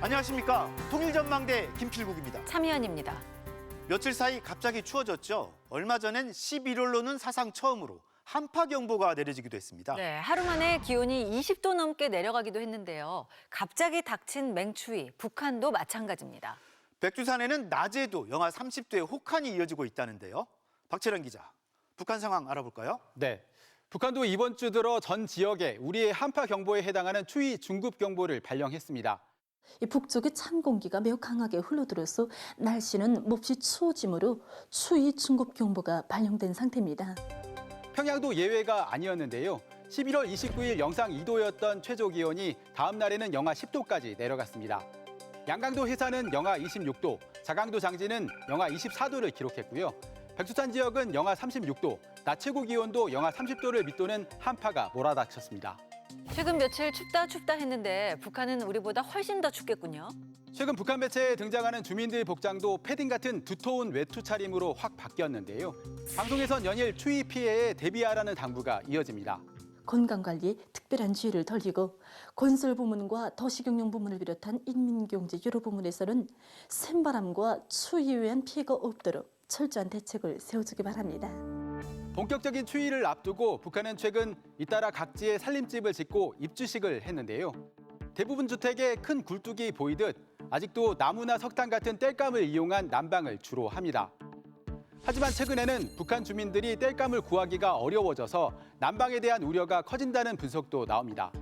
안녕하십니까. 통일전망대 김필국입니다. 참여연입니다. 며칠 사이 갑자기 추워졌죠. 얼마 전엔 11월로는 사상 처음으로 한파경보가 내려지기도 했습니다. 네, 하루 만에 기온이 20도 넘게 내려가기도 했는데요. 갑자기 닥친 맹추위, 북한도 마찬가지입니다. 백두산에는 낮에도 영하 30도의 혹한이 이어지고 있다는데요. 박철현 기자, 북한 상황 알아볼까요? 네. 북한도 이번 주 들어 전 지역에 우리의 한파 경보에 해당하는 추위 중급 경보를 발령했습니다. 이 북쪽의 찬 공기가 매우 강하게 흘러들어서 날씨는 몹시 추워지므로 추위 중급 경보가 발령된 상태입니다. 평양도 예외가 아니었는데요. 11월 29일 영상 2도였던 최저 기온이 다음 날에는 영하 10도까지 내려갔습니다. 양강도 해산은 영하 26도, 자강도 장진은 영하 24도를 기록했고요. 백두산 지역은 영하 36도, 낮 최고 기온도 영하 30도를 밑도는 한파가 몰아닥쳤습니다. 최근 며칠 춥다 했는데 북한은 우리보다 훨씬 더 춥겠군요. 최근 북한 매체에 등장하는 주민들 복장도 패딩 같은 두터운 외투 차림으로 확 바뀌었는데요. 방송에선 연일 추위 피해에 대비하라는 당부가 이어집니다. 건강관리에 특별한 주의를 돌리고 건설부문과 도시경영 부문을 비롯한 인민경제 여러 부문에서는 센바람과 추위에 의한 피해가 없도록 철저한 대책을 세워주기 바랍니다. 본격적인 추위를 앞두고 북한은 최근 잇따라 각지에 살림집을 짓고 입주식을 했는데요. 대부분 주택에 큰 굴뚝이 보이듯 아직도 나무나 석탄 같은 땔감을 이용한 난방을 주로 합니다. 하지만 최근에는 북한 주민들이 땔감을 구하기가 어려워져서 난방에 대한 우려가 커진다는 분석도 나옵니다.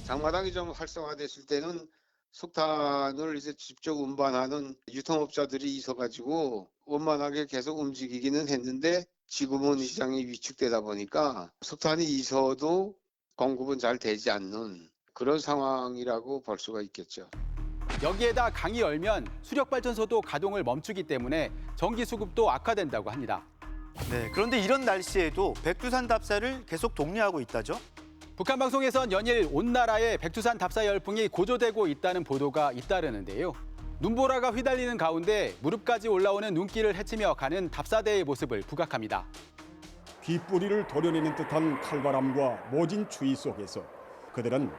장마당이 좀 활성화됐을 때는 석탄을 이제 직접 운반하는 유통업자들이 있어가지고 원만하게 계속 움직이기는 했는데 지금은 시장이 위축되다 보니까 석탄이 있어도 공급은 잘 되지 않는 그런 상황이라고 볼 수가 있겠죠. 여기에다 강이 얼면 수력발전소도 가동을 멈추기 때문에 전기 수급도 악화된다고 합니다. 네, 그런데 이런 날씨에도 백두산 답사를 계속 독려하고 있다죠? 북한 방송에선 연일 온 나라에 백두산 답사 열풍이 고조되고 있다는 보도가 잇따르는데요. 눈보라가 휘달리는 가운데 무릎까지 올라오는 눈길을 헤치며 가는 답사대의 모습을 부각합니다. 귓뿌리를 도려내는 듯한 칼바람과 모진 추위 속에서 그들은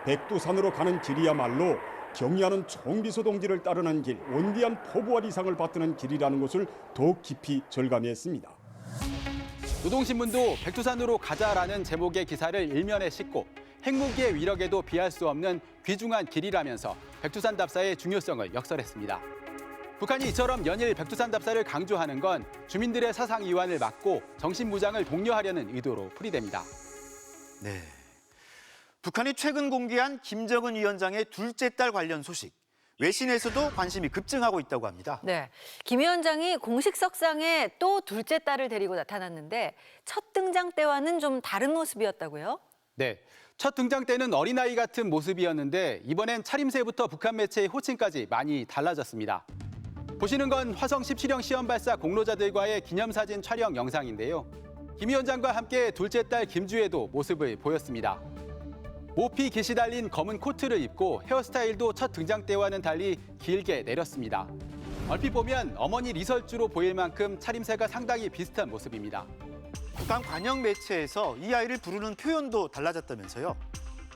백두산으로 가는 길이야말로 경의하는 총비서 동지를 따르는 길, 원대한 포부와 이상을 받드는 길이라는 것을 더욱 깊이 절감했습니다. 노동신문도 백두산으로 가자라는 제목의 기사를 일면에 싣고 핵무기의 위력에도 비할 수 없는 귀중한 길이라면서 백두산 답사의 중요성을 역설했습니다. 북한이 이처럼 연일 백두산 답사를 강조하는 건 주민들의 사상 이완을 막고 정신무장을 독려하려는 의도로 풀이됩니다. 네. 북한이 최근 공개한 김정은 위원장의 둘째 딸 관련 소식. 외신에서도 관심이 급증하고 있다고 합니다. 네, 김 위원장이 공식 석상에 또 둘째 딸을 데리고 나타났는데 첫 등장 때와는 좀 다른 모습이었다고요? 네, 첫 등장 때는 어린아이 같은 모습이었는데 이번엔 차림새부터 북한 매체의 호칭까지 많이 달라졌습니다. 보시는 건 화성 17형 시험 발사 공로자들과의 기념사진 촬영 영상인데요. 김 위원장과 함께 둘째 딸 김주혜도 모습을 보였습니다. 모피 깃이 달린 검은 코트를 입고 헤어스타일도 첫 등장 때와는 달리 길게 내렸습니다. 얼핏 보면 어머니 리설주로 보일 만큼 차림새가 상당히 비슷한 모습입니다. 북한 관영 매체에서 이 아이를 부르는 표현도 달라졌다면서요?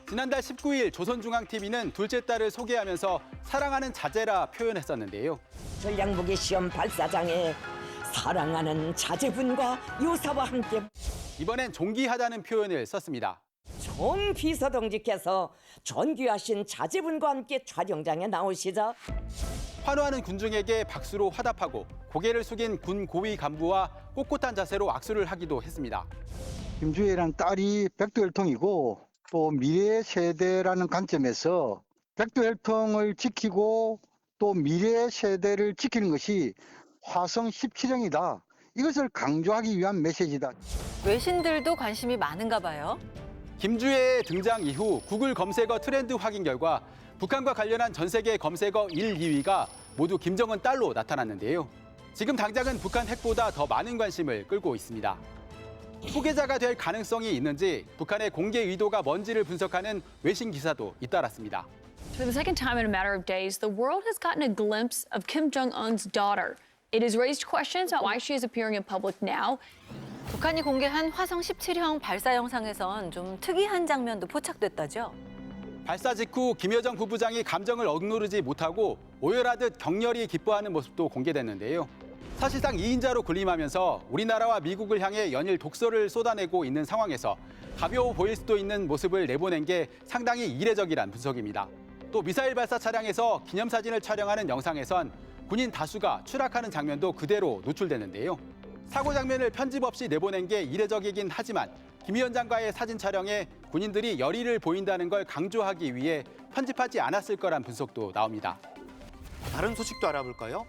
지난달 19일 조선중앙TV는 둘째 딸을 소개하면서 사랑하는 자제라 표현했었는데요. 전략무기 시험 발사장에 사랑하는 자제분과 요사와 함께 이번엔 존귀하다는 표현을 썼습니다. 전 비서동지께서 존귀하신 자제분과 함께 촬영장에 나오시자 환호하는 군중에게 박수로 화답하고 고개를 숙인 군 고위 간부와 꼿꼿한 자세로 악수를 하기도 했습니다. 김주혜라는 딸이 백두혈통이고 또 미래 세대라는 관점에서 백두혈통을 지키고 또 미래 세대를 지키는 것이 화성 17형이다. 이것을 강조하기 위한 메시지다. 외신들도 관심이 많은가 봐요. 김주혜의 등장 이후 구글 검색어 트렌드 확인 결과 북한과 관련한 전 세계 검색어 1, 2위가 모두 김정은 딸로 나타났는데요. 지금 당장은 북한 핵보다 더 많은 관심을 끌고 있습니다. 후계자가 될 가능성이 있는지 북한의 공개 의도가 뭔지를 분석하는 외신 기사도 잇따랐습니다. For the second time in a matter of days, the world has gotten a glimpse of Kim Jong-un's daughter. It has raised questions about why she is appearing in public now. 북한이 공개한 화성 17형 발사 영상에선 좀 특이한 장면도 포착됐다죠? 발사 직후 김여정 부부장이 감정을 억누르지 못하고 오열하듯 격렬히 기뻐하는 모습도 공개됐는데요. 사실상 2인자로 군림하면서 우리나라와 미국을 향해 연일 독서를 쏟아내고 있는 상황에서 가벼워 보일 수도 있는 모습을 내보낸 게 상당히 이례적이란 분석입니다. 또 미사일 발사 차량에서 기념사진을 촬영하는 영상에선 군인 다수가 추락하는 장면도 그대로 노출되는데요. 사고 장면을 편집 없이 내보낸 게 이례적이긴 하지만 김 위원장과의 사진 촬영에 군인들이 열의를 보인다는 걸 강조하기 위해 편집하지 않았을 거란 분석도 나옵니다. 다른 소식도 알아볼까요?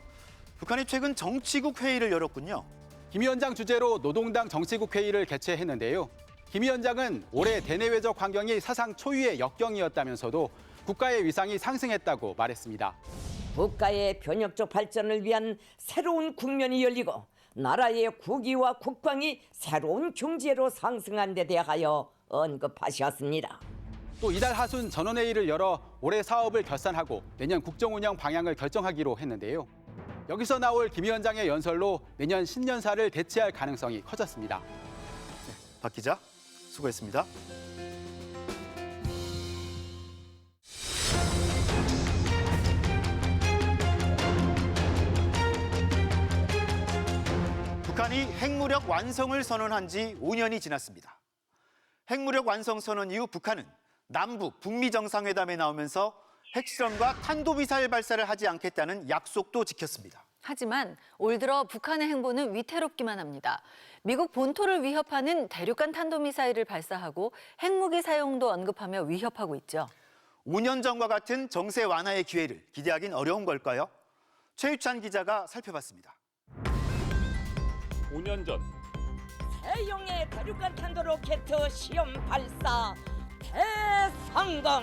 북한이 최근 정치국 회의를 열었군요. 김 위원장 주재로 노동당 정치국 회의를 개최했는데요. 김 위원장은 올해 대내외적 환경이 사상 초유의 역경이었다면서도 국가의 위상이 상승했다고 말했습니다. 국가의 변혁적 발전을 위한 새로운 국면이 열리고 나라의 국위와 국방이 새로운 경제로 상승한 데 대하여 언급하셨습니다. 또 이달 하순 전원회의를 열어 올해 사업을 결산하고 내년 국정운영 방향을 결정하기로 했는데요. 여기서 나올 김 위원장의 연설로 내년 신년사를 대체할 가능성이 커졌습니다. 박 기자, 수고했습니다. 북한이 핵무력 완성을 선언한 지 5년이 지났습니다. 핵무력 완성 선언 이후 북한은 남북, 북미 정상회담에 나오면서 핵실험과 탄도미사일 발사를 하지 않겠다는 약속도 지켰습니다. 하지만 올 들어 북한의 행보는 위태롭기만 합니다. 미국 본토를 위협하는 대륙간 탄도미사일을 발사하고 핵무기 사용도 언급하며 위협하고 있죠. 5년 전과 같은 정세 완화의 기회를 기대하긴 어려운 걸까요? 최유찬 기자가 살펴봤습니다. 5년 전 대용의 대륙간 탄도 로켓 시험 발사 대성공!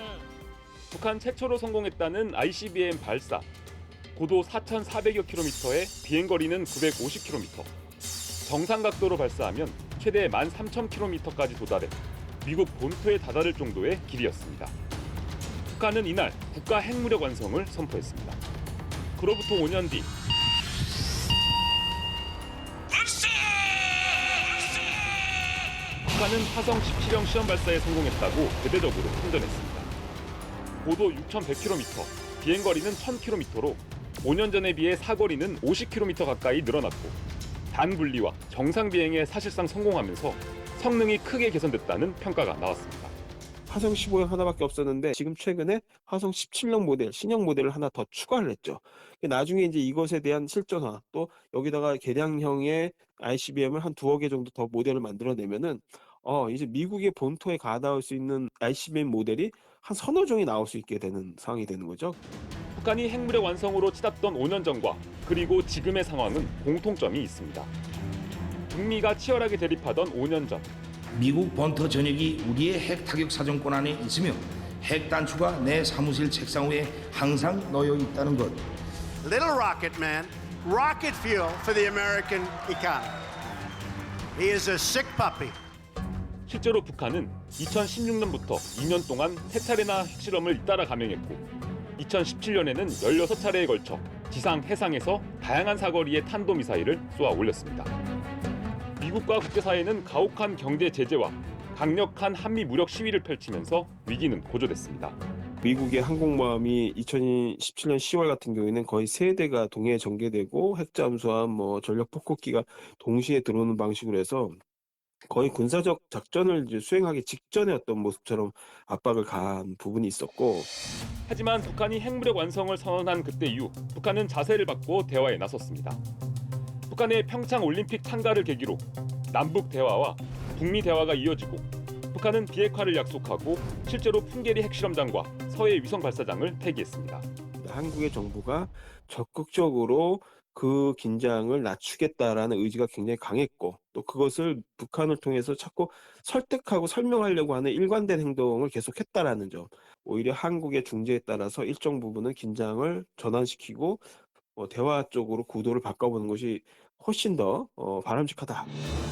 북한 최초로 성공했다는 ICBM 발사. 고도 4,400여 킬로미터에 비행거리는 950킬로미터. 정상 각도로 발사하면 최대 13,000킬로미터까지 도달해 미국 본토에 다다를 정도의 길이였습니다. 북한은 이날 국가 핵무력 완성을 선포했습니다. 그로부터 5년 뒤 북한은 화성 17형 시험 발사에 성공했다고 대대적으로 선전했습니다. 고도 6,100km, 비행거리는 1,000km로 5년 전에 비해 사거리는 50km 가까이 늘어났고 단 분리와 정상 비행에 사실상 성공하면서 성능이 크게 개선됐다는 평가가 나왔습니다. 화성 15형 하나밖에 없었는데 지금 최근에 화성 17형 모델, 신형 모델을 하나 더 추가를 했죠. 나중에 이제 이것에 대한 실전화, 또 여기다가 개량형의 ICBM을 한 2억 개 정도 더 모델을 만들어내면은 이제 미국의 본토에 가닿을 수 있는 ICBM 모델이 한 서너 종이 나올 수 있게 되는 상황이 되는 거죠. 북한이 핵무력 완성으로 치닫던 5년 전과 그리고 지금의 상황은 공통점이 있습니다. 북미가 치열하게 대립하던 5년 전. 미국 본토 전역이 우리의 핵 타격 사정권 안에 있으며 핵 단추가 내 사무실 책상 위에 항상 놓여 있다는 것. Little rocket man, rocket fuel for the American economy. He is a sick puppy. 실제로 북한은 2016년부터 2년 동안 3차례나 핵실험을 잇따라 감행했고 2017년에는 16차례에 걸쳐 지상, 해상에서 다양한 사거리의 탄도미사일을 쏘아 올렸습니다. 미국과 국제사회는 가혹한 경제 제재와 강력한 한미 무력 시위를 펼치면서 위기는 고조됐습니다. 미국의 항공모함이 2017년 10월 같은 경우에는 거의 3대가 동해 전개되고 핵잠수함, 전력 폭격기가 동시에 들어오는 방식으로 해서 거의 군사적 작전을 이제 수행하기 직전의 어떤 모습처럼 압박을 가한 부분이 있었고. 하지만 북한이 핵무력 완성을 선언한 그때 이후 북한은 자세를 바꿔 대화에 나섰습니다. 북한의 평창 올림픽 참가를 계기로 남북 대화와 북미 대화가 이어지고 북한은 비핵화를 약속하고 실제로 풍계리 핵실험장과 서해 위성 발사장을 폐기했습니다. 한국의 정부가 적극적으로 그 긴장을 낮추겠다라는 의지가 굉장히 강했고 또 그것을 북한을 통해서 자꾸 설득하고 설명하려고 하는 일관된 행동을 계속했다라는 점. 오히려 한국의 중재에 따라서 일정 부분은 긴장을 전환시키고 대화 쪽으로 구도를 바꿔보는 것이 훨씬 더 바람직하다.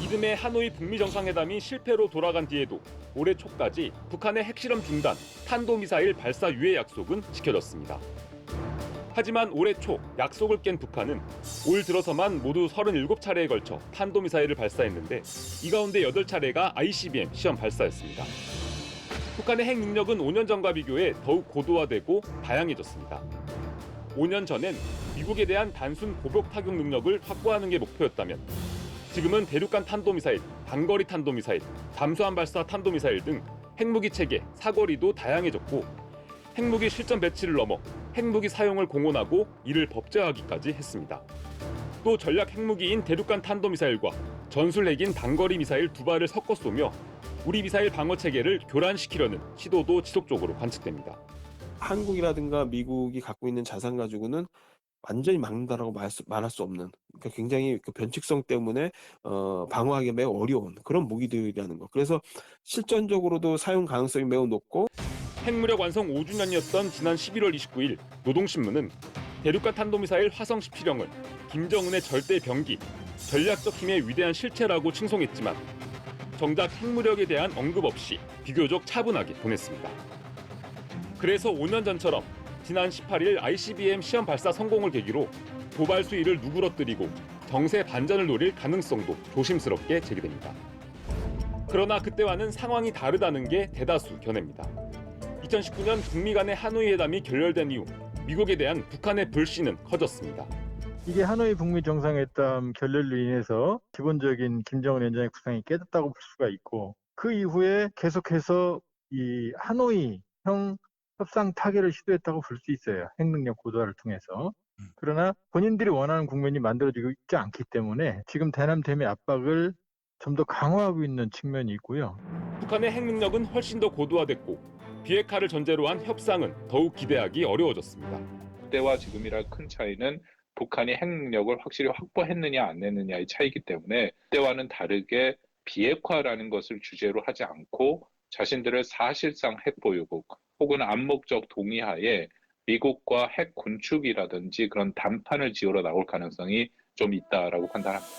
이듬해 하노이 북미 정상회담이 실패로 돌아간 뒤에도 올해 초까지 북한의 핵실험 중단, 탄도미사일 발사 유예 약속은 지켜졌습니다. 하지만 올해 초 약속을 깬 북한은 올 들어서만 모두 37차례에 걸쳐 탄도미사일을 발사했는데 이 가운데 8차례가 ICBM 시험 발사였습니다. 북한의 핵 능력은 5년 전과 비교해 더욱 고도화되고 다양해졌습니다. 5년 전엔 미국에 대한 단순 고벽 타격 능력을 확보하는 게 목표였다면 지금은 대륙간 탄도미사일, 단거리 탄도미사일, 잠수함 발사 탄도미사일 등 핵무기 체계, 사거리도 다양해졌고 핵무기 실전 배치를 넘어 핵무기 사용을 공언하고 이를 법제화하기까지 했습니다. 또 전략 핵무기인 대륙간 탄도미사일과 전술 핵인 단거리 미사일 두 발을 섞어 쏘며 우리 미사일 방어 체계를 교란시키려는 시도도 지속적으로 관측됩니다. 한국이라든가 미국이 갖고 있는 자산 가지고는 완전히 막는다라고 말할 수 없는, 그러니까 굉장히 그 변칙성 때문에 방어하기 매우 어려운 그런 무기들이라는 거. 그래서 실전적으로도 사용 가능성이 매우 높고. 핵무력 완성 5주년이었던 지난 11월 29일 노동신문은 대륙간 탄도미사일 화성 17형을 김정은의 절대 병기, 전략적 힘의 위대한 실체라고 칭송했지만 정작 핵무력에 대한 언급 없이 비교적 차분하게 보냈습니다. 그래서 5년 전처럼 지난 18일 ICBM 시험 발사 성공을 계기로 도발 수위를 누그러뜨리고 정세 반전을 노릴 가능성도 조심스럽게 제기됩니다. 그러나 그때와는 상황이 다르다는 게 대다수 견해입니다. 2019년 북미 간의 하노이 회담이 결렬된 이후 미국에 대한 북한의 불신은 커졌습니다. 이게 하노이 북미 정상회담 결렬로 인해서 기본적인 김정은 위원장의 구상이 깨졌다고 볼 수가 있고, 그 이후에 계속해서 이 하노이형 협상 타결을 시도했다고 볼 수 있어요. 핵능력 고도화를 통해서. 그러나 본인들이 원하는 국면이 만들어지고 있지 않기 때문에 지금 대남 대미 압박을 좀 더 강화하고 있는 측면이 있고요. 북한의 핵능력은 훨씬 더 고도화됐고 비핵화를 전제로 한 협상은 더욱 기대하기 어려워졌습니다. 그때와 지금이라 큰 차이는 북한이 핵능력을 확실히 확보했느냐 안 했느냐의 차이기 때문에 그때와는 다르게 비핵화라는 것을 주제로 하지 않고 자신들의 사실상 핵보유국 혹은 암묵적 동의하에 미국과 핵 군축이라든지 그런 담판을 지으러 나올 가능성이 좀 있다라고 판단합니다.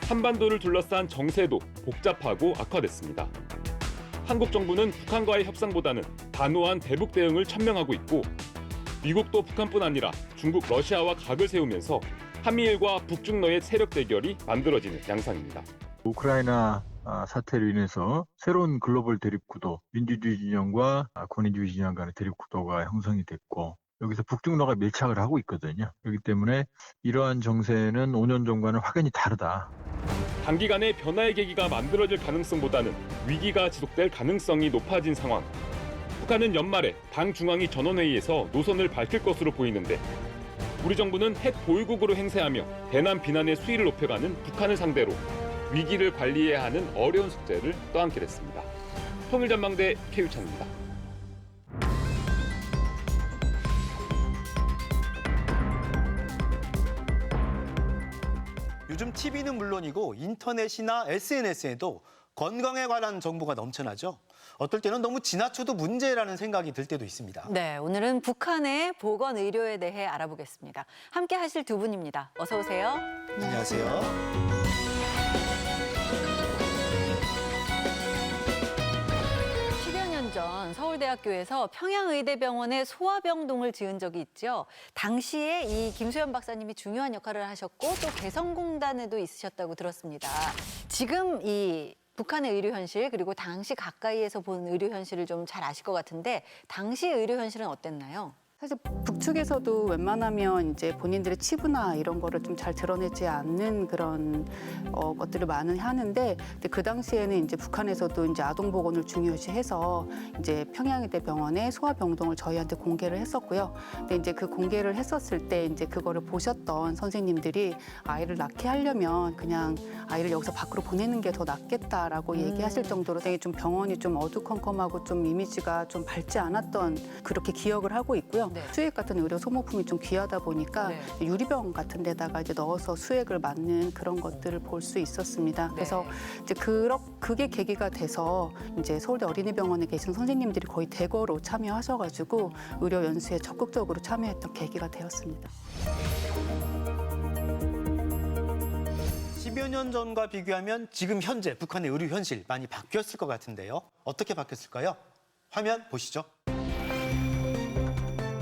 한반도를 둘러싼 정세도 복잡하고 악화됐습니다. 한국 정부는 북한과의 협상보다는 단호한 대북 대응을 천명하고 있고 미국도 북한뿐 아니라 중국, 러시아와 각을 세우면서 한미일과 북중러의 세력 대결이 만들어지는 양상입니다. 우크라이나 사태로 인해서 새로운 글로벌 대립구도, 민주주의 진영과 권위주의 진영 간의 대립구도가 형성이 됐고 여기서 북중러가 밀착을 하고 있거든요. 그렇기 때문에 이러한 정세는 5년 전과는 확연히 다르다. 단기간에 변화의 계기가 만들어질 가능성보다는 위기가 지속될 가능성이 높아진 상황. 북한은 연말에 당 중앙위 전원회의에서 노선을 밝힐 것으로 보이는데 우리 정부는 핵 보유국으로 행세하며 대남 비난의 수위를 높여가는 북한을 상대로 위기를 관리해야 하는 어려운 숙제를 떠안게 됐습니다. 통일전망대 최유찬입니다. 요즘 TV는 물론이고 인터넷이나 SNS에도 건강에 관한 정보가 넘쳐나죠. 어떨 때는 너무 지나쳐도 문제라는 생각이 들 때도 있습니다. 네, 오늘은 북한의 보건 의료에 대해 알아보겠습니다. 함께 하실 두 분입니다. 어서 오세요. 안녕하세요. 10여 년 전 서울대학교에서 평양의대병원에 소아병동을 지은 적이 있죠. 당시에 이 김수현 박사님이 중요한 역할을 하셨고 또 개성공단에도 있으셨다고 들었습니다. 지금 이 북한의 의료 현실 그리고 당시 가까이에서 본 의료 현실을 좀 잘 아실 것 같은데 당시 의료 현실은 어땠나요? 사실 북측에서도 웬만하면 이제 본인들의 치부나 이런 거를 좀 잘 드러내지 않는 그런 것들을 많이 하는데 그 당시에는 이제 북한에서도 이제 아동 보건을 중요시해서 이제 평양의대 병원에 소아병동을 저희한테 공개를 했었고요. 근데 이제 그 공개를 했었을 때 이제 그거를 보셨던 선생님들이 아이를 낳게 하려면 그냥 아이를 여기서 밖으로 보내는 게 더 낫겠다라고 얘기하실 정도로 되게 좀 병원이 좀 어두컴컴하고 좀 이미지가 좀 밝지 않았던 그렇게 기억을 하고 있고요. 네. 수액 같은 의료 소모품이 좀 귀하다 보니까 네. 유리병 같은 데다가 이제 넣어서 수액을 맞는 그런 것들을 볼 수 있었습니다. 그래서 이제 그게 계기가 돼서 이제 서울대 어린이병원에 계신 선생님들이 거의 대거로 참여하셔가지고 의료 연수에 적극적으로 참여했던 계기가 되었습니다. 10여 년 전과 비교하면 지금 현재 북한의 의료 현실 많이 바뀌었을 것 같은데요. 어떻게 바뀌었을까요? 화면 보시죠.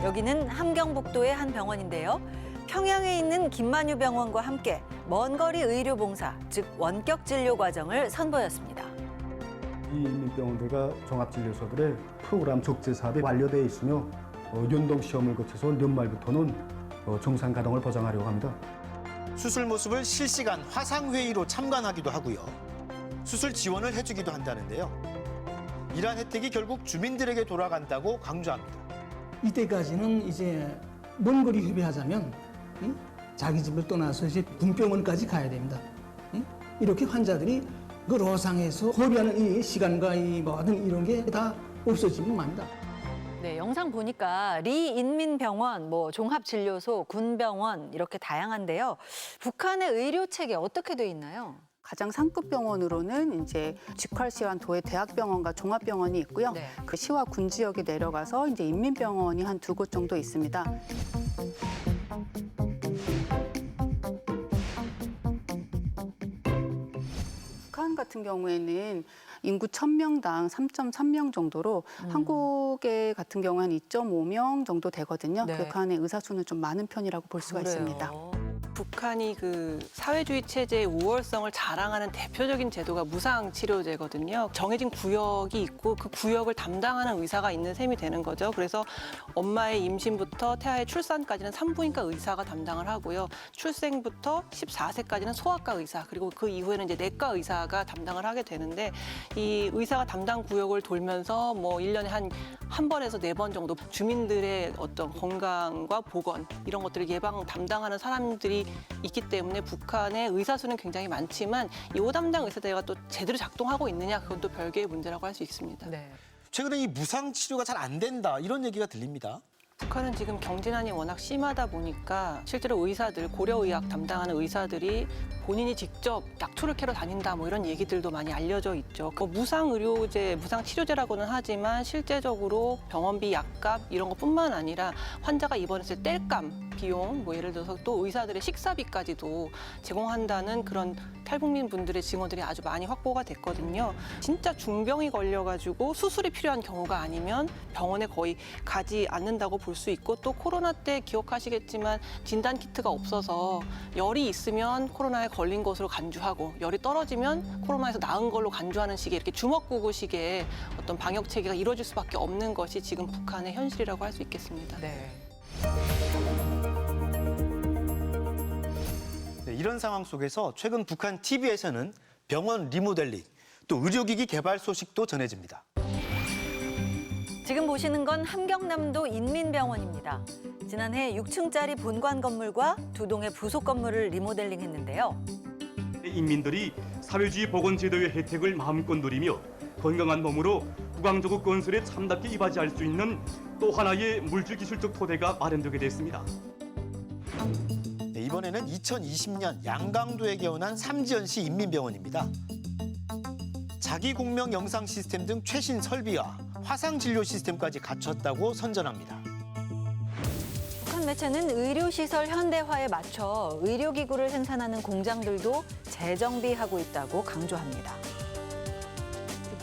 여기는 함경북도의 한 병원인데요. 평양에 있는 김만유 병원과 함께 먼 거리 의료 봉사, 즉 원격 진료 과정을 선보였습니다. 이 인민병원들과 종합진료소들의 프로그램 적재 사업이 완료되어 있으며 연동 시험을 거쳐서 연말부터는 정상 가동을 보장하려고 합니다. 수술 모습을 실시간 화상회의로 참관하기도 하고요. 수술 지원을 해주기도 한다는데요. 이러한 혜택이 결국 주민들에게 돌아간다고 강조합니다. 이때까지는 이제 먼 거리 휴배하자면 자기 집을 떠나서 이제 군병원까지 가야 됩니다. 이렇게 환자들이 그 로상에서 허비하는 이 시간과 이 모든 이런 게 다 없어지면 맙니다. 네, 영상 보니까 리인민병원, 종합진료소, 군병원 이렇게 다양한데요. 북한의 의료 체계 어떻게 돼 있나요? 가장 상급 병원으로는 이제 직활시와 도의 대학병원과 종합병원이 있고요. 네. 그 시와 군 지역에 내려가서 이제 인민병원이 한 2곳 정도 있습니다. 북한 같은 경우에는 인구 1000명당 3.3명 정도로 한국의 같은 경우 한 2.5명 정도 되거든요. 네. 북한의 의사 수는 좀 많은 편이라고 볼 수가 그래요. 있습니다. 북한이 그 사회주의 체제의 우월성을 자랑하는 대표적인 제도가 무상치료제거든요. 정해진 구역이 있고 그 구역을 담당하는 의사가 있는 셈이 되는 거죠. 그래서 엄마의 임신부터 태아의 출산까지는 산부인과 의사가 담당을 하고요. 출생부터 14세까지는 소아과 의사, 그리고 그 이후에는 이제 내과 의사가 담당을 하게 되는데 이 의사가 담당 구역을 돌면서 1년에 한 번에서 4번 정도 주민들의 어떤 건강과 보건 이런 것들을 예방 담당하는 사람들이 있기 때문에 북한의 의사 수는 굉장히 많지만 이 5담당 의사대가 또 제대로 작동하고 있느냐 그건 또 별개의 문제라고 할 수 있습니다. 네. 최근에 이 무상 치료가 잘 안 된다 이런 얘기가 들립니다. 북한은 지금 경제난이 워낙 심하다 보니까 실제로 의사들, 고려의학 담당하는 의사들이 본인이 직접 약초를 캐러 다닌다 이런 얘기들도 많이 알려져 있죠. 무상의료제, 무상치료제라고는 하지만 실제적으로 병원비, 약값 이런 것뿐만 아니라 환자가 입원했을 땔감 비용, 예를 들어서 또 의사들의 식사비까지도 제공한다는 그런 탈북민 분들의 증언들이 아주 많이 확보가 됐거든요. 진짜 중병이 걸려가지고 수술이 필요한 경우가 아니면 병원에 거의 가지 않는다고 볼 수 있고 또 코로나 때 기억하시겠지만 진단 키트가 없어서 열이 있으면 코로나에 걸린 것으로 간주하고 열이 떨어지면 코로나에서 나은 걸로 간주하는 식의 이렇게 주먹구구식의 어떤 방역 체계가 이루어질 수밖에 없는 것이 지금 북한의 현실이라고 할 수 있겠습니다. 네. 네, 이런 상황 속에서 최근 북한 TV에서는 병원 리모델링, 또 의료기기 개발 소식도 전해집니다. 지금 보시는 건 함경남도 인민병원입니다. 지난해 6층짜리 본관 건물과 2동의 부속 건물을 리모델링했는데요. 인민들이 사회주의 보건제도의 혜택을 마음껏 누리며 건강한 몸으로 국왕조국 건설에 참답게 이바지할 수 있는 또 하나의 물질기술적 토대가 마련되게 됐습니다. 네, 이번에는 2020년 양강도에 개원한 삼지연시 인민병원입니다. 자기공명 영상 시스템 등 최신 설비와 화상 진료 시스템까지 갖췄다고 선전합니다. 북한 매체는 의료시설 현대화에 맞춰 의료기구를 생산하는 공장들도 재정비하고 있다고 강조합니다.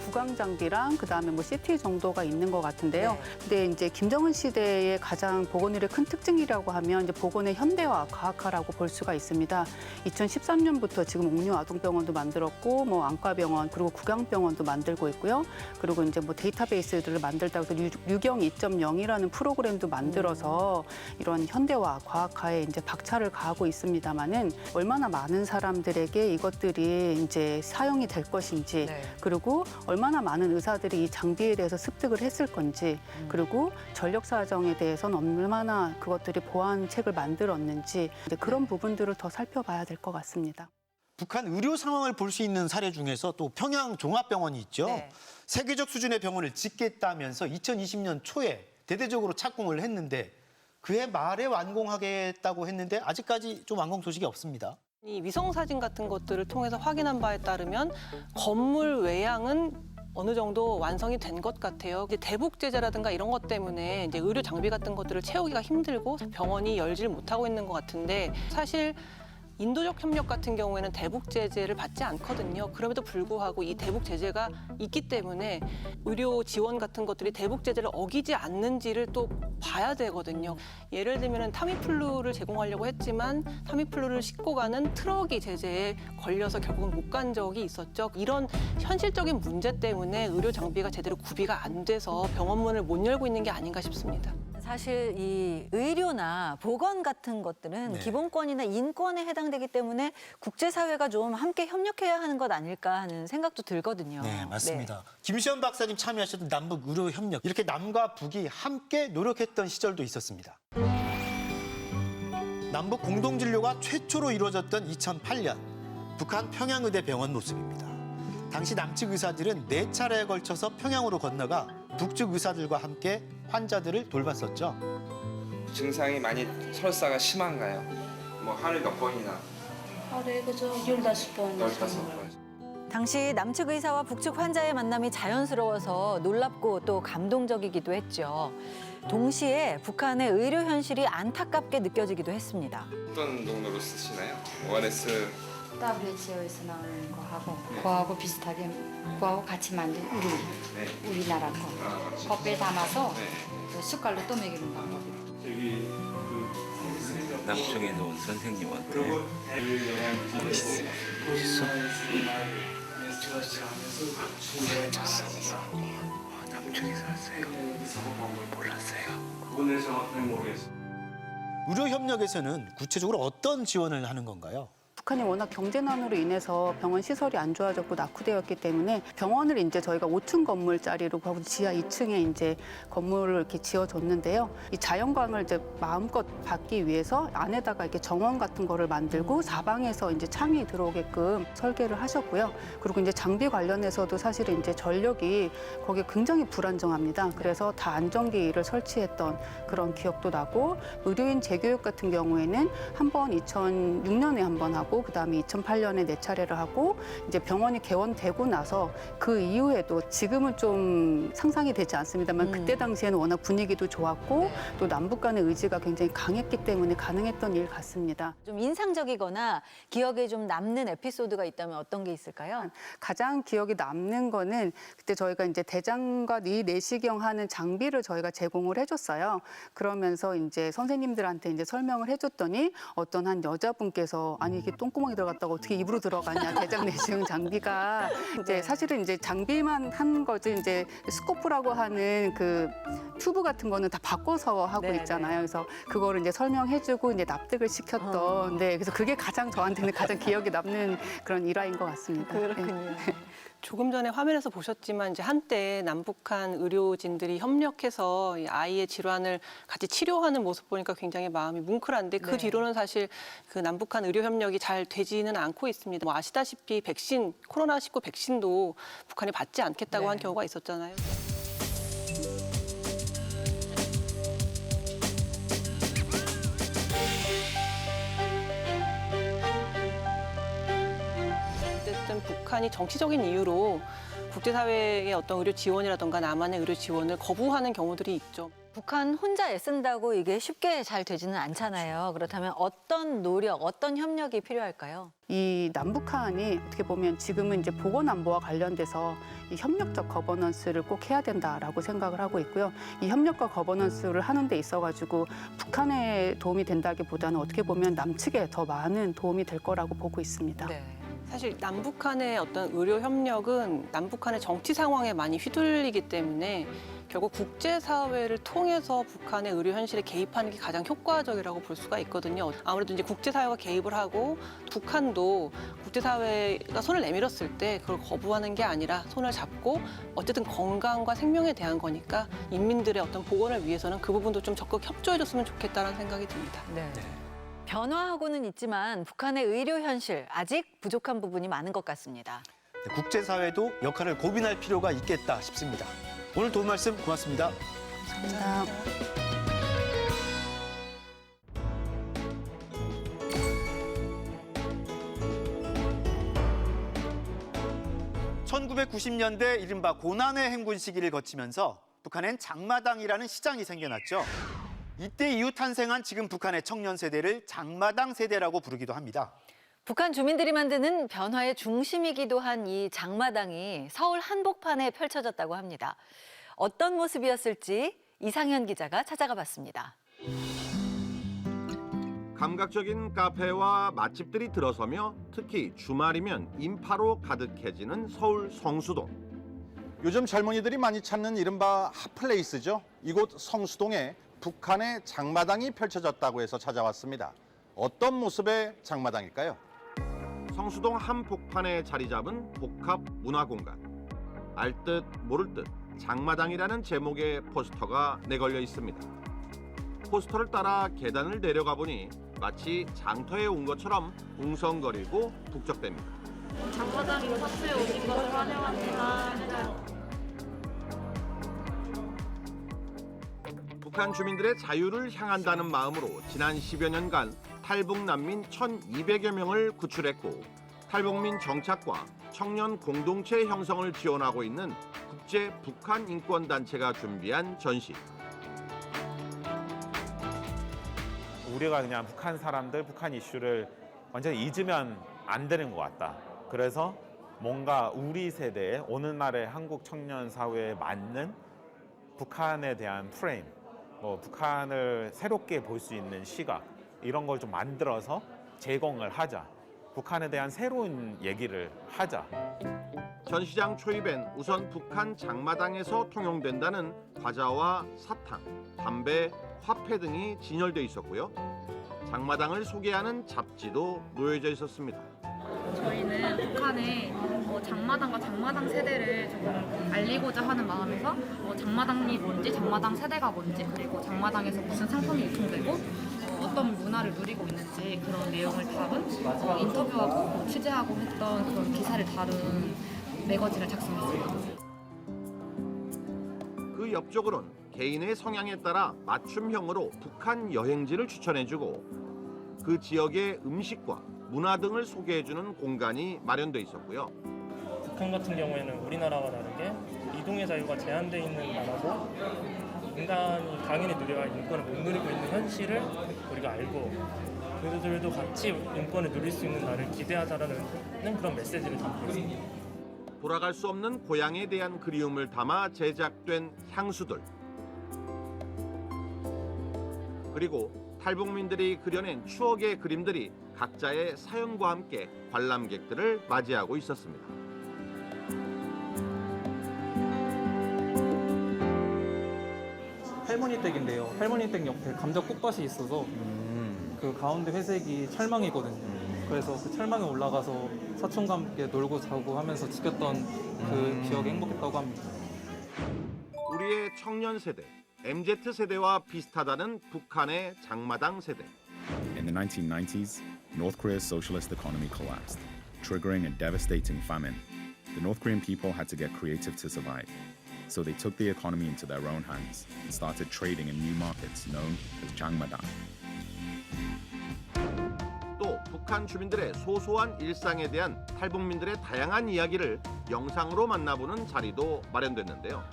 구강 장비랑 그다음에 CT 정도가 있는 것 같은데요. 네. 근데 이제 김정은 시대의 가장 보건의료의 큰 특징이라고 하면 이제 보건의 현대화, 과학화라고 볼 수가 있습니다. 2013년부터 지금 옥류 아동병원도 만들었고 안과병원 그리고 구강병원도 만들고 있고요. 그리고 이제 데이터베이스들을 만들다고 해서 유경 2.0이라는 프로그램도 만들어서 이런 현대화, 과학화에 이제 박차를 가하고 있습니다만은 얼마나 많은 사람들에게 이것들이 이제 사용이 될 것인지 네. 그리고 얼마나 많은 의사들이 이 장비에 대해서 습득을 했을 건지 그리고 전력 사정에 대해서는 얼마나 그것들이 보완책을 만들었는지 이제 그런 부분들을 더 살펴봐야 될 것 같습니다. 북한 의료 상황을 볼 수 있는 사례 중에서 또 평양 종합병원이 있죠. 네. 세계적 수준의 병원을 짓겠다면서 2020년 초에 대대적으로 착공을 했는데 그해 말에 완공하겠다고 했는데 아직까지 좀 완공 소식이 없습니다. 이 위성 사진 같은 것들을 통해서 확인한 바에 따르면 건물 외양은 어느 정도 완성이 된 것 같아요. 이제 대북 제재라든가 이런 것 때문에 이제 의료 장비 같은 것들을 채우기가 힘들고 병원이 열지를 못하고 있는 것 같은데 사실 인도적 협력 같은 경우에는 대북 제재를 받지 않거든요. 그럼에도 불구하고 이 대북 제재가 있기 때문에 의료 지원 같은 것들이 대북 제재를 어기지 않는지를 또 봐야 되거든요. 예를 들면 타미플루를 제공하려고 했지만 타미플루를 싣고 가는 트럭이 제재에 걸려서 결국은 못 간 적이 있었죠. 이런 현실적인 문제 때문에 의료 장비가 제대로 구비가 안 돼서 병원문을 못 열고 있는 게 아닌가 싶습니다. 사실 이 의료나 보건 같은 것들은 네. 기본권이나 인권에 해당되기 때문에 국제사회가 좀 함께 협력해야 하는 것 아닐까 하는 생각도 들거든요. 네, 맞습니다. 김수현 박사님 참여하셨던 남북 의료 협력, 이렇게 남과 북이 함께 노력했던 시절도 있었습니다. 남북 공동진료가 최초로 이루어졌던 2008년 북한 평양의대 병원 모습입니다. 당시 남측 의사들은 4차례에 걸쳐서 평양으로 건너가 북측 의사들과 함께 환자들을 돌봤었죠. 증상이 많이 설사가 심한가요? 뭐 하루에 몇 번이나? 하루에 그저 15번. 15번. 당시 남측 의사와 북측 환자의 만남이 자연스러워서 놀랍고 또 감동적이기도 했죠. 동시에 북한의 의료 현실이 안타깝게 느껴지기도 했습니다. 어떤 정도로 쓰시나요? ORS WHO에서 나오는 거하고 그거하고 비슷하게 그거하고 같이 만든 우리나라 거 컵에 담아서 그 숟갈로 또 먹이는 방법이에요. 남쪽에서 온 선생님한테 멋있어요. 남쪽에서 왔어요. 몰랐어요. 그거는 정확하게 모르겠어요. 의료 협력에서는 구체적으로 어떤 지원을 하는 건가요? 북한이 워낙 경제난으로 인해서 병원 시설이 안 좋아졌고 낙후되었기 때문에 병원을 이제 저희가 5층 건물짜리로 하고 지하 2층에 이제 건물을 이렇게 지어줬는데요. 이 자연광을 이제 마음껏 받기 위해서 안에다가 이렇게 정원 같은 거를 만들고 사방에서 이제 창이 들어오게끔 설계를 하셨고요. 그리고 이제 장비 관련해서도 사실은 이제 전력이 거기에 굉장히 불안정합니다. 그래서 다 안정기를 설치했던 그런 기억도 나고 의료인 재교육 같은 경우에는 한 번 2006년에 한 번 하고 그다음에 2008년에 4차례를 하고 이제 병원이 개원되고 나서 그 이후에도 지금은 좀 상상이 되지 않습니다만 그때 당시에는 워낙 분위기도 좋았고 또 남북 간의 의지가 굉장히 강했기 때문에 가능했던 일 같습니다. 좀 인상적이거나 기억에 좀 남는 에피소드가 있다면 어떤 게 있을까요? 가장 기억에 남는 거는 그때 저희가 이제 대장과 이 내시경 하는 장비를 저희가 제공을 해줬어요. 그러면서 이제 선생님들한테 이제 설명을 해줬더니 어떤 한 여자분께서 아니 이게 똥구멍이 들어갔다고 어떻게 입으로 들어가냐 대장 내시경 장비가 이제 사실은 이제 장비만 한 거지 이제 스코프라고 하는 그 튜브 같은 거는 다 바꿔서 하고 있잖아요. 그래서 그거를 이제 설명해주고 이제 납득을 시켰던 그래서 그게 가장 저한테는 가장 기억에 남는 그런 일화인 것 같습니다. 그렇군요. 조금 전에 화면에서 보셨지만 이제 한때 남북한 의료진들이 협력해서 이 아이의 질환을 같이 치료하는 모습 보니까 굉장히 마음이 뭉클한데 그 뒤로는 사실 그 남북한 의료 협력이 잘 되지는 않고 있습니다. 뭐 아시다시피 백신, 코로나19 백신도 북한이 받지 않겠다고 한 경우가 있었잖아요. 어쨌든 북한이 정치적인 이유로 국제사회의 어떤 의료 지원이라든가 남한의 의료 지원을 거부하는 경우들이 있죠. 북한 혼자 애쓴다고 이게 쉽게 잘 되지는 않잖아요. 그렇다면 어떤 노력, 어떤 협력이 필요할까요? 이 남북한이 어떻게 보면 지금은 이제 보건안보와 관련돼서 이 협력적 거버넌스를 꼭 해야 된다라고 생각을 하고 있고요. 이 협력과 거버넌스를 하는 데 있어가지고 북한에 도움이 된다기보다는 어떻게 보면 남측에 더 많은 도움이 될 거라고 보고 있습니다. 사실 남북한의 어떤 의료 협력은 남북한의 정치 상황에 많이 휘둘리기 때문에 결국 국제사회를 통해서 북한의 의료 현실에 개입하는 게 가장 효과적이라고 볼 수가 있거든요. 아무래도 이제 국제사회가 개입을 하고 북한도 국제사회가 손을 내밀었을 때 그걸 거부하는 게 아니라 손을 잡고 어쨌든 건강과 생명에 대한 거니까 인민들의 어떤 보건을 위해서는 그 부분도 좀 적극 협조해줬으면 좋겠다는 생각이 듭니다. 변화하고는 있지만 북한의 의료 현실 아직 부족한 부분이 많은 것 같습니다. 국제사회도 역할을 고민할 필요가 있겠다 싶습니다. 오늘 도움 말씀 고맙습니다. 감사합니다. (1990년대) 이른바 고난의 행군 시기를 거치면서 북한엔 장마당이라는 시장이 생겨났죠. 이때 이후 탄생한 지금 북한의 청년 세대를 장마당 세대라고 부르기도 합니다. 북한 주민들이 만드는 변화의 중심이기도 한 이 장마당이 서울 한복판에 펼쳐졌다고 합니다. 어떤 모습이었을지 이상현 기자가 찾아가 봤습니다. 감각적인 카페와 맛집들이 들어서며 특히 주말이면 인파로 가득해지는 서울 성수동. 요즘 젊은이들이 많이 찾는 이른바 핫플레이스죠. 이곳 성수동에 북한의 장마당이 펼쳐졌다고 해서 찾아왔습니다. 어떤 모습의 장마당일까요? 성수동 한복판에 자리 잡은 복합 문화공간. 알듯 모를 듯 장마당이라는 제목의 포스터가 내걸려 있습니다. 포스터를 따라 계단을 내려가 보니 마치 장터에 온 것처럼 웅성거리고 북적댑니다. 장마당 이사트에 오신 것을 환영합니다. 북한 주민들의 자유를 향한다는 마음으로 지난 10여 년간 탈북 난민 1,200여 명을 구출했고 탈북민 정착과 청년 공동체 형성을 지원하고 있는 국제 북한 인권단체가 준비한 전시. 우리가 그냥 북한 사람들, 북한 이슈를 완전히 잊으면 안 되는 것 같다. 그래서 뭔가 우리 세대의 오늘날의 한국 청년 사회에 맞는 북한에 대한 프레임, 북한을 새롭게 볼 수 있는 시각, 이런 걸 좀 만들어서 제공을 하자. 북한에 대한 새로운 얘기를 하자. 전시장 초입엔 우선 북한 장마당에서 통용된다는 과자와 사탕, 담배, 화폐 등이 진열돼 있었고요. 장마당을 소개하는 잡지도 놓여져 있었습니다. 저희는 북한의 장마당과 장마당 세대를 조금 알리고자 하는 마음에서 장마당이 뭔지, 장마당 세대가 뭔지, 그리고 장마당에서 무슨 상품이 유통되고 어떤 문화를 누리고 있는지 그런 내용을 다룬 인터뷰하고 취재하고 했던 그런 기사를 다룬 매거진을 작성했습니다. 그 옆쪽으로는 개인의 성향에 따라 맞춤형으로 북한 여행지를 추천해주고 그 지역의 음식과 문화 등을 소개해주는 공간이 마련돼 있었고요. 북한 같은 경우에는 우리나라와 다르게 이동의 자유가 제한되어 있는 나라고 인간이 당연히 누려야 할 인권을 못 누리고 있는 현실을 우리가 알고 그들도 같이 인권을 누릴 수 있는 날을 기대하자라는 그런 메시지를 담고 있습니다. 돌아갈 수 없는 고향에 대한 그리움을 담아 제작된 향수들. 그리고 탈북민들이 그려낸 추억의 그림들이 각자의 사연과 함께 관람객들을 맞이하고 있었습니다. 할머니 댁인데요. 할머니 댁 옆에 감자 꽃밭이 있어서 그 가운데 회색이 철망이거든요. 그래서 그 철망에 올라가서 사촌과 함께 놀고 자고 하면서 지켰던 그 기억이 행복했다고 합니다. 우리의 청년 세대, MZ 세대와 비슷하다는 북한의 장마당 세대. In the 1990s, North Korea's socialist economy collapsed, triggering a devastating famine. The North Korean people had to get creative to survive. So they took the economy into their own hands and started trading in new markets known as Jangmadang. 또 북한 주민들의 소소한 일상에 대한 탈북민들의 다양한 이야기를 영상으로 만나보는 자리도 마련됐는데요.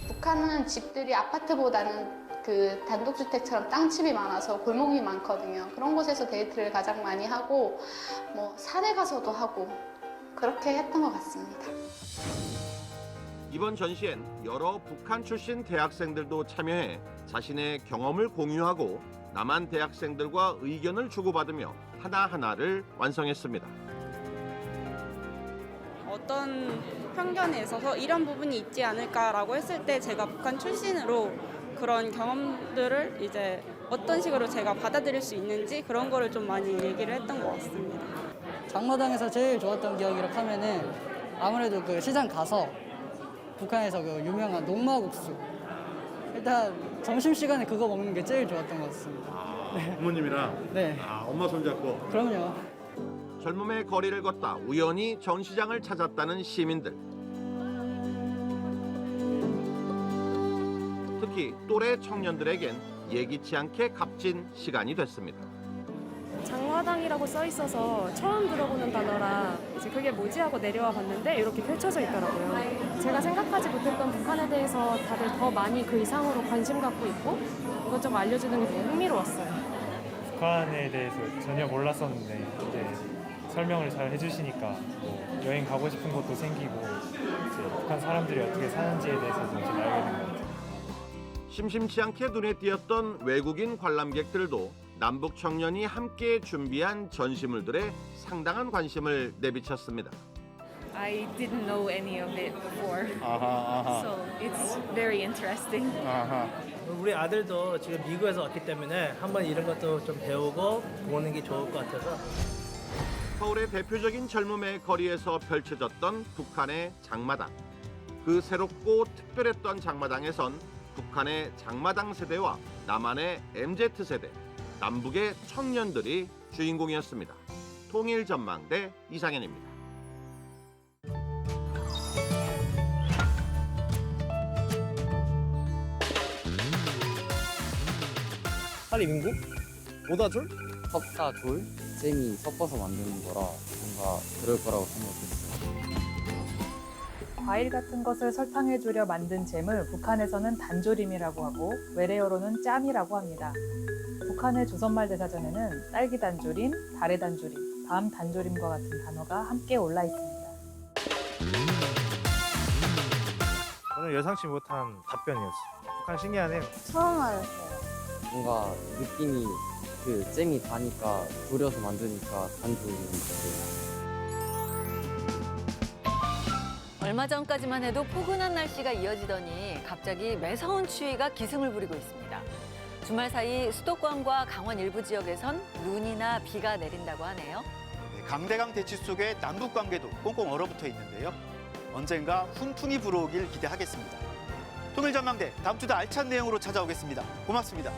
북한은 집들이 아파트보다는 그 단독주택처럼 땅집이 많아서 골목이 많거든요. 그런 곳에서 데이트를 가장 많이 하고 산에 가서도 하고 그렇게 했던 것 같습니다. 이번 전시엔 여러 북한 출신 대학생들도 참여해 자신의 경험을 공유하고 남한 대학생들과 의견을 주고받으며 하나하나를 완성했습니다. 어떤 편견에 있어서 이런 부분이 있지 않을까라고 했을 때 제가 북한 출신으로 그런 경험들을 이제 어떤 식으로 제가 받아들일 수 있는지 그런 거를 좀 많이 얘기를 했던 것 같습니다. 장마당에서 제일 좋았던 기억이 이렇게 하면은 아무래도 그 시장 가서 북한에서 그 유명한 녹마국수 일단 점심시간에 그거 먹는 게 제일 좋았던 것 같습니다. 네. 부모님이랑? 네. 엄마 손잡고? 그럼요. 젊음의 거리를 걷다 우연히 전시장을 찾았다는 시민들. 특히 또래 청년들에겐 예기치 않게 값진 시간이 됐습니다. 장마당이라고 써 있어서 처음 들어보는 단어라 이제 그게 뭐지 하고 내려와 봤는데 이렇게 펼쳐져 있더라고요. 제가 생각하지 못했던 북한에 대해서 다들 더 많이 그 이상으로 관심 갖고 있고 이것저것 알려주는 게 되게 흥미로웠어요. 북한에 대해서 전혀 몰랐었는데 이제 설명을 잘 해주시니까 뭐 여행 가고 싶은 것도 생기고 이제 북한 사람들이 어떻게 사는지에 대해서 좀 알게 된 것 같아요. 심심치 않게 눈에 띄었던 외국인 관람객들도 남북 청년이 함께 준비한 전시물들에 상당한 관심을 내비쳤습니다. I didn't know any of it before, 아하. so it's very interesting. 우리 아들도 지금 미국에서 왔기 때문에 한번 이런 것도 좀 배우고 보는 게 좋을 것 같아서. 서울의 대표적인 젊음의 거리에서 펼쳐졌던 북한의 장마당. 그 새롭고 특별했던 장마당에선 북한의 장마당 세대와 남한의 MZ세대, 남북의 청년들이 주인공이었습니다. 통일전망대 이상현입니다. 한림인국? 오다줄? 섭사졸, 잼이 섞어서 만드는 거라 뭔가 그럴 거라고 생각했어요. 과일 같은 것을 설탕해주려 만든 잼을 북한에서는 단조림이라고 하고 외래어로는 짬이라고 합니다. 북한의 조선말 대사전에는 딸기 단조림, 달의 단조림, 밤 단조림과 같은 단어가 함께 올라 있습니다. 저는 예상치 못한 답변이었어요. 북한 신기하네요. 처음 알았어요. 뭔가 느낌이 그 잼이 다니까 졸여서 만드니까 단조림이 얼마 전까지만 해도 포근한 날씨가 이어지더니 갑자기 매서운 추위가 기승을 부리고 있습니다. 주말 사이 수도권과 강원 일부 지역에선 눈이나 비가 내린다고 하네요. 강대강 대치 속에 남북 관계도 꽁꽁 얼어붙어 있는데요. 언젠가 훈풍이 불어오길 기대하겠습니다. 통일전망대 다음 주도 알찬 내용으로 찾아오겠습니다. 고맙습니다.